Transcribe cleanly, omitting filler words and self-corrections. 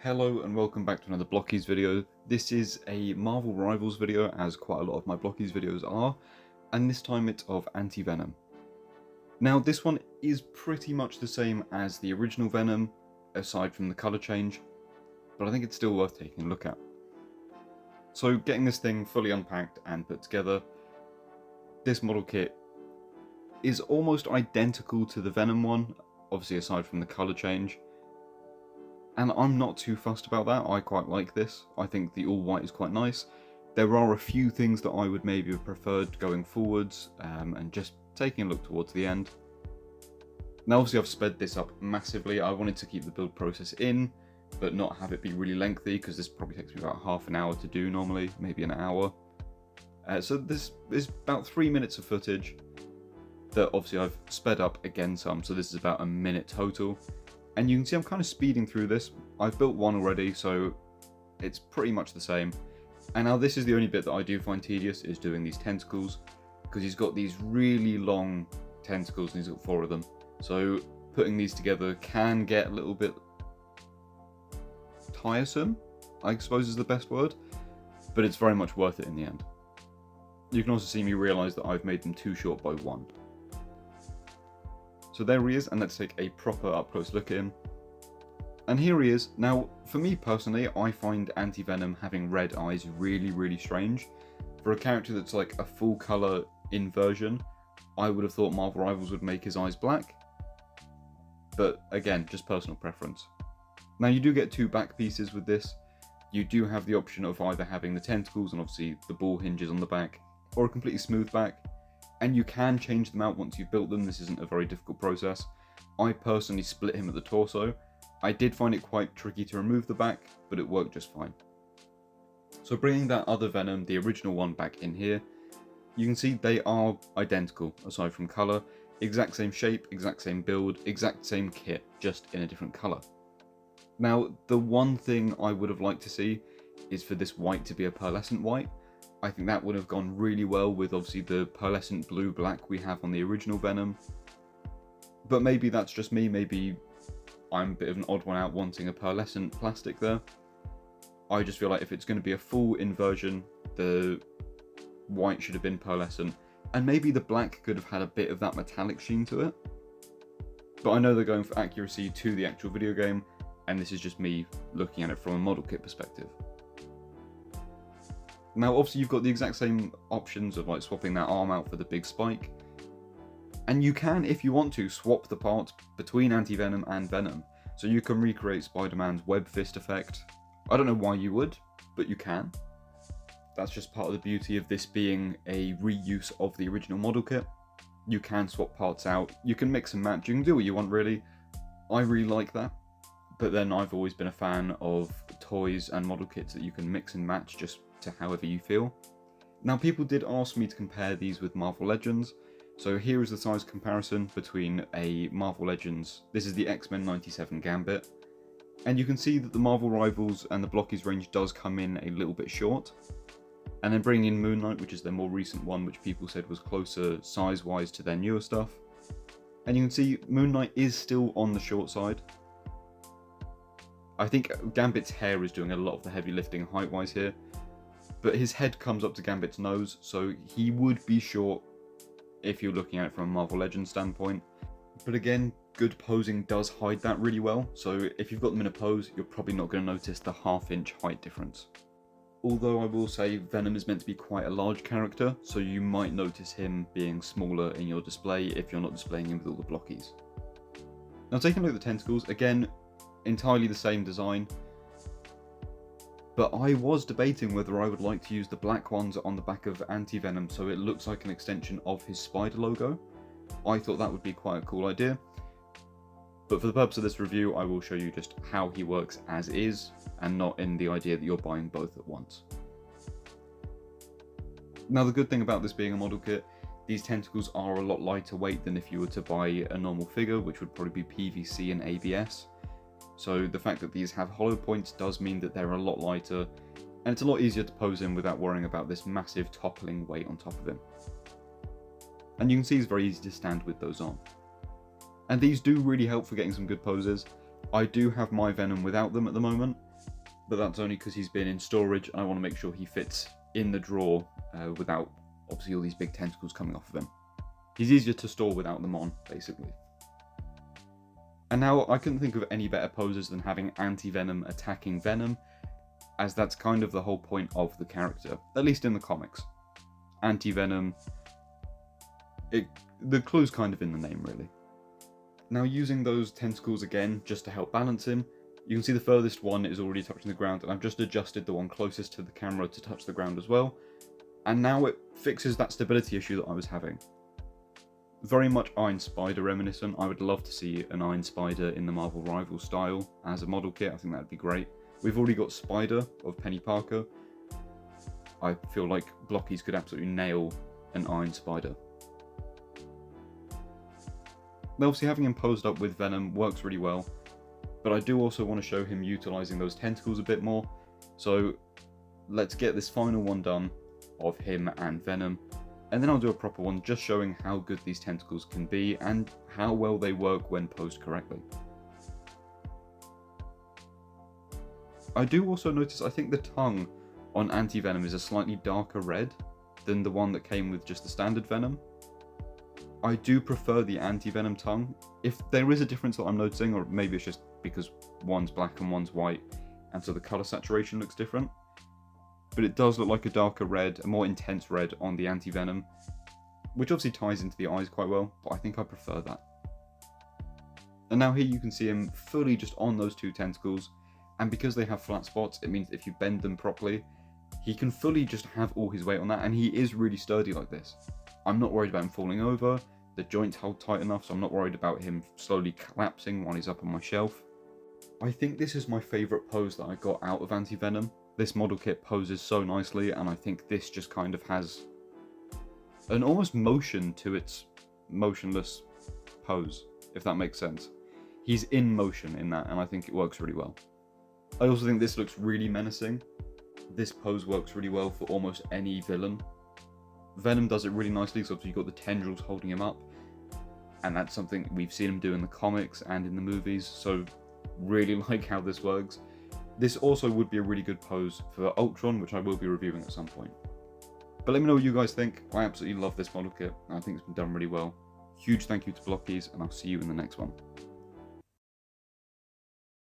Hello and welcome back to another Blokees video. This is a Marvel Rivals video, as quite a lot of my Blokees videos are, and this time it's of Anti-Venom. Now this one is pretty much the same as the original Venom, aside from the colour change, but I think it's still worth taking a look at. So getting this thing fully unpacked and put together, this model kit is almost identical to the Venom one, obviously aside from the colour change. And I'm not too fussed about that. I quite like this. I think the all white is quite nice. There are a few things that I would maybe have preferred going forwards and just taking a look towards the end. Now obviously I've sped this up massively. I wanted to keep the build process in, but not have it be really lengthy, because this probably takes me about half an hour to do normally, maybe an hour. So this is about 3 minutes of footage that obviously I've sped up again some, so this is about a minute total. And you can see I'm kind of speeding through this. I've built one already, so it's pretty much the same. And now this is the only bit that I do find tedious, is doing these tentacles, because he's got these really long tentacles and he's got 4 of them. So putting these together can get a little bit tiresome, I suppose is the best word, but it's very much worth it in the end. You can also see me realise that I've made them too short by 1. So there he is, and let's take a proper up-close look at him. And here he is. Now, for me personally, I find Anti-Venom having red eyes really strange. For a character that's like a full colour inversion, I would have thought Marvel Rivals would make his eyes black. But again, just personal preference. Now you do get 2 back pieces with this. You do have the option of either having the tentacles and obviously the ball hinges on the back, or a completely smooth back. And you can change them out once you've built them. This isn't a very difficult process. I personally split him at the torso. I did find it quite tricky to remove the back, but it worked just fine. So bringing that other Venom, the original one, back in here, you can see they are identical, aside from colour. Exact same shape, exact same build, exact same kit, just in a different colour. Now, the one thing I would have liked to see is for this white to be a pearlescent white. I think that would have gone really well with obviously the pearlescent blue-black we have on the original Venom. But maybe that's just me, maybe I'm a bit of an odd one out wanting a pearlescent plastic there. I just feel like if it's going to be a full inversion, the white should have been pearlescent, and maybe the black could have had a bit of that metallic sheen to it. But I know they're going for accuracy to the actual video game, and this is just me looking at it from a model kit perspective. Now obviously you've got the exact same options of like swapping that arm out for the big spike. And you can, if you want to, swap the parts between Anti-Venom and Venom. So you can recreate Spider-Man's web fist effect. I don't know why you would, but you can. That's just part of the beauty of this being a reuse of the original model kit. You can swap parts out, you can mix and match, you can do what you want really. I really like that. But then I've always been a fan of toys and model kits that you can mix and match just to however you feel. Now people did ask me to compare these with Marvel Legends, so here is the size comparison between a Marvel Legends, this is the X-Men 97 Gambit, and you can see that the Marvel Rivals and the Blokees range does come in a little bit short. And then bringing in Moon Knight, which is their more recent one, which people said was closer size-wise to their newer stuff. And you can see Moon Knight is still on the short side. I think Gambit's hair is doing a lot of the heavy lifting height-wise here, but his head comes up to Gambit's nose, so he would be short if you're looking at it from a Marvel Legends standpoint. But again, good posing does hide that really well, so if you've got them in a pose, you're probably not going to notice the half-inch height difference. Although I will say Venom is meant to be quite a large character, so you might notice him being smaller in your display if you're not displaying him with all the Blokees. Now taking a look at the tentacles, again, entirely the same design. But I was debating whether I would like to use the black ones on the back of Anti-Venom so it looks like an extension of his spider logo. I thought that would be quite a cool idea. But for the purpose of this review, I will show you just how he works as is, and not in the idea that you're buying both at once. Now the good thing about this being a model kit, these tentacles are a lot lighter weight than if you were to buy a normal figure, which would probably be PVC and ABS. So the fact that these have hollow points does mean that they're a lot lighter, and it's a lot easier to pose in without worrying about this massive toppling weight on top of him. And you can see it's very easy to stand with those on. And these do really help for getting some good poses. I do have my Venom without them at the moment, but that's only because he's been in storage and I want to make sure he fits in the drawer without obviously all these big tentacles coming off of him. He's easier to store without them on, basically. And now I couldn't think of any better poses than having Anti-Venom attacking Venom, as that's kind of the whole point of the character, at least in the comics. Anti-Venom, the clue's kind of in the name, really. Now, using those tentacles again, just to help balance him, you can see the furthest one is already touching the ground, and I've just adjusted the one closest to the camera to touch the ground as well. And now it fixes that stability issue that I was having. Very much Iron Spider reminiscent. I would love to see an Iron Spider in the Marvel Rivals style as a model kit. I think that'd be great. We've already got Spider of Penny Parker. I feel like Blokees could absolutely nail an Iron Spider. Now, obviously having him posed up with Venom works really well, but I do also want to show him utilising those tentacles a bit more. So let's get this final one done of him and Venom, and then I'll do a proper one just showing how good these tentacles can be and how well they work when posed correctly. I do also notice I think the tongue on Anti-Venom is a slightly darker red than the one that came with just the standard Venom. I do prefer the Anti-Venom tongue. If there is a difference that I'm noticing, or maybe it's just because one's black and one's white, and so the colour saturation looks different, but it does look like a darker red, a more intense red on the Anti-Venom, which obviously ties into the eyes quite well, but I think I prefer that. And now here you can see him fully just on those two tentacles, and because they have flat spots, it means if you bend them properly, he can fully just have all his weight on that, and he is really sturdy like this. I'm not worried about him falling over, the joints hold tight enough, so I'm not worried about him slowly collapsing while he's up on my shelf. I think this is my favourite pose that I got out of Anti-Venom. This model kit poses so nicely, and I think this just kind of has an almost motion to its motionless pose, if that makes sense. He's in motion in that, and I think it works really well. I also think this looks really menacing. This pose works really well for almost any villain. Venom does it really nicely, so obviously you've got the tendrils holding him up, and that's something we've seen him do in the comics and in the movies, so really like how this works. This also would be a really good pose for Ultron, which I will be reviewing at some point. But let me know what you guys think. I absolutely love this model kit, and I think it's been done really well. Huge thank you to Blokees, and I'll see you in the next one.